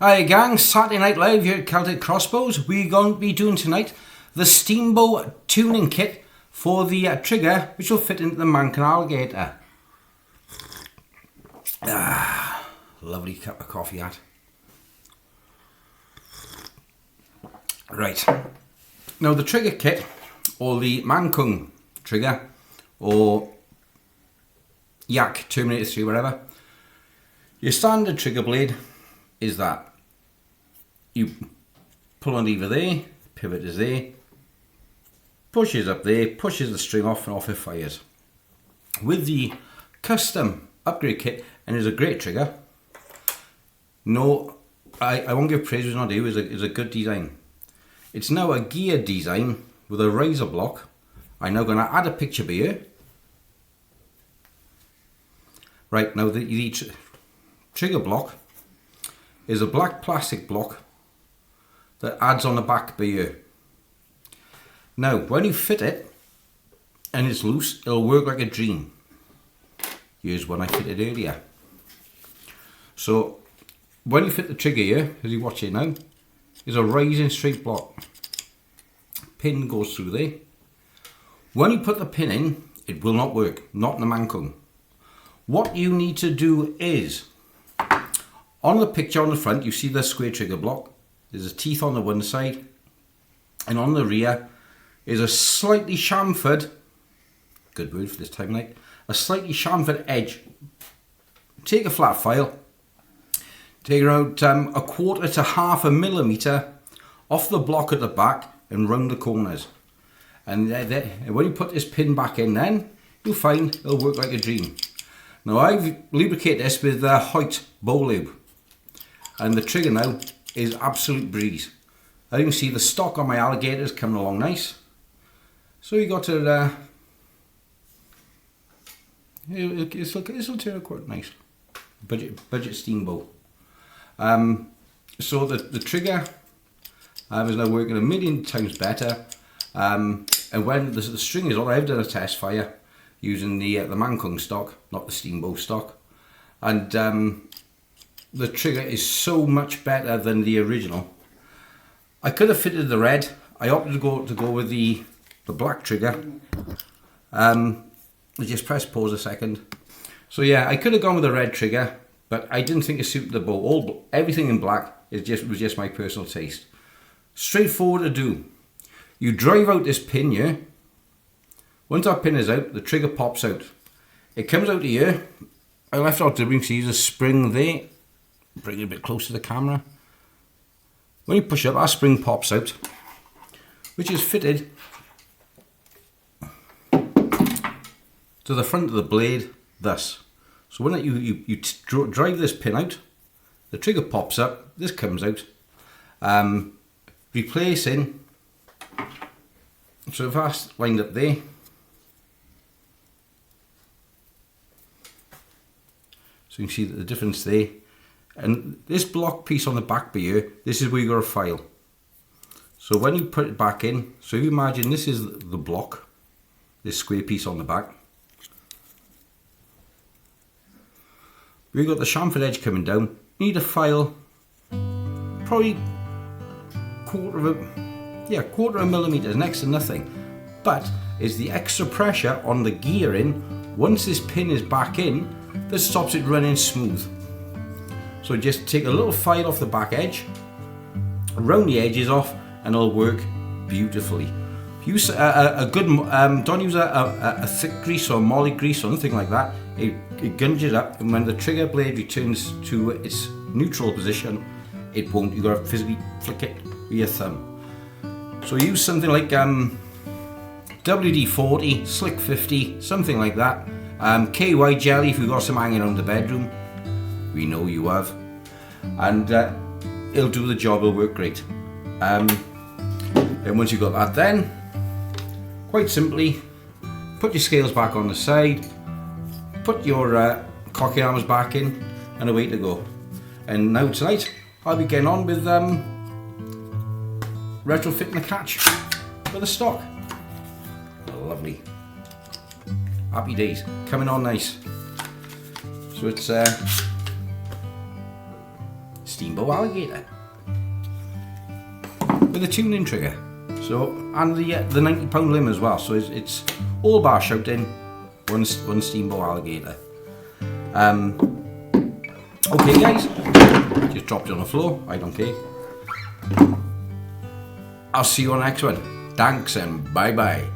Hi gang, Saturday Night Live here at Celtic Crossbows. We're going to be doing tonight the steambow tuning kit for the trigger, which will fit into the Mankin Alligator. Lovely cup of coffee that. Right, now the trigger kit, or the Mankin trigger, or Yak Terminator 3, whatever, your standard trigger blade is that. You pull on lever there, pivot is there, pushes up there, pushes the string off and off it fires. With the custom upgrade kit, and it's a great trigger. No, I won't give praise, it's not due, it's a good design. It's now a gear design with a riser block. I'm now going to add a picture here. Right, now the trigger block is a black plastic block that adds on the back here. Now, when you fit it and it's loose, it'll work like a dream. Here's one I fitted earlier. So, when you fit the trigger here, as you watch it now, is a rising straight block. Pin goes through there. When you put the pin in, it will not work, not in the Mankin. What you need to do is, on the picture on the front, you see the square trigger block. There's a teeth on the one side, and on the rear is a slightly chamfered, good word for this time of night, a slightly chamfered edge. Take a flat file, take around a quarter to half a millimetre off the block at the back and round the corners. And when you put this pin back in, then you'll find it'll work like a dream. Now I've lubricated this with Hoyt bow lube, and the trigger now is absolute breeze. As you can see, the stock on my alligator is coming along nice. So you got to it'll turn out quite nice. Budget steambow. So the trigger is now working a million times better. And when the string is on, I've done a test fire using the Mankin stock, not the steambow stock, and the trigger is so much better than the original. I could have fitted the red. I opted to go with the black trigger. I just press pause a second. So yeah, I could have gone with the red trigger, but I didn't think it suited the bow. Everything in black was just my personal taste. Straightforward to do. You drive out this pin here. Once that pin is out, the trigger pops out. It comes out here. I left out the ring, so use a spring there. Bring it a bit closer to the camera. When you push up, that spring pops out, which is fitted to the front of the blade, thus. So when you drive this pin out, the trigger pops up, this comes out, replacing, so if that's lined up there, so you can see the difference there. And this block piece on the back here, this is where you got to file. So when you put it back in, so you imagine this is the block, this square piece on the back. We've got the chamfered edge coming down. You need to file probably quarter of a millimetre, next to nothing. But is the extra pressure on the gear in, once this pin is back in, this stops it running smooth. So just take a little file off the back edge, round the edges off, and it'll work beautifully. Use a good, don't use a thick grease or molly grease or anything like that. It gunges up, and when the trigger blade returns to its neutral position, it won't. You've got to physically flick it with your thumb. So use something like WD-40, Slick 50, something like that. KY jelly if you've got some hanging around the bedroom. We know you have, and it'll do the job. It'll work great. And once you've got that, then quite simply put your scales back on the side, put your cocky armors back in, and away to go. And now tonight I'll be getting on with retrofitting the catch with a stock. Lovely. Happy days, coming on nice. So it's steambow alligator with a tuning trigger. So, and the £90 limb as well. So it's all bar shouting, one steambow alligator. Okay guys, just dropped it on the floor, I don't care. I'll see you on the next one. Thanks and bye bye.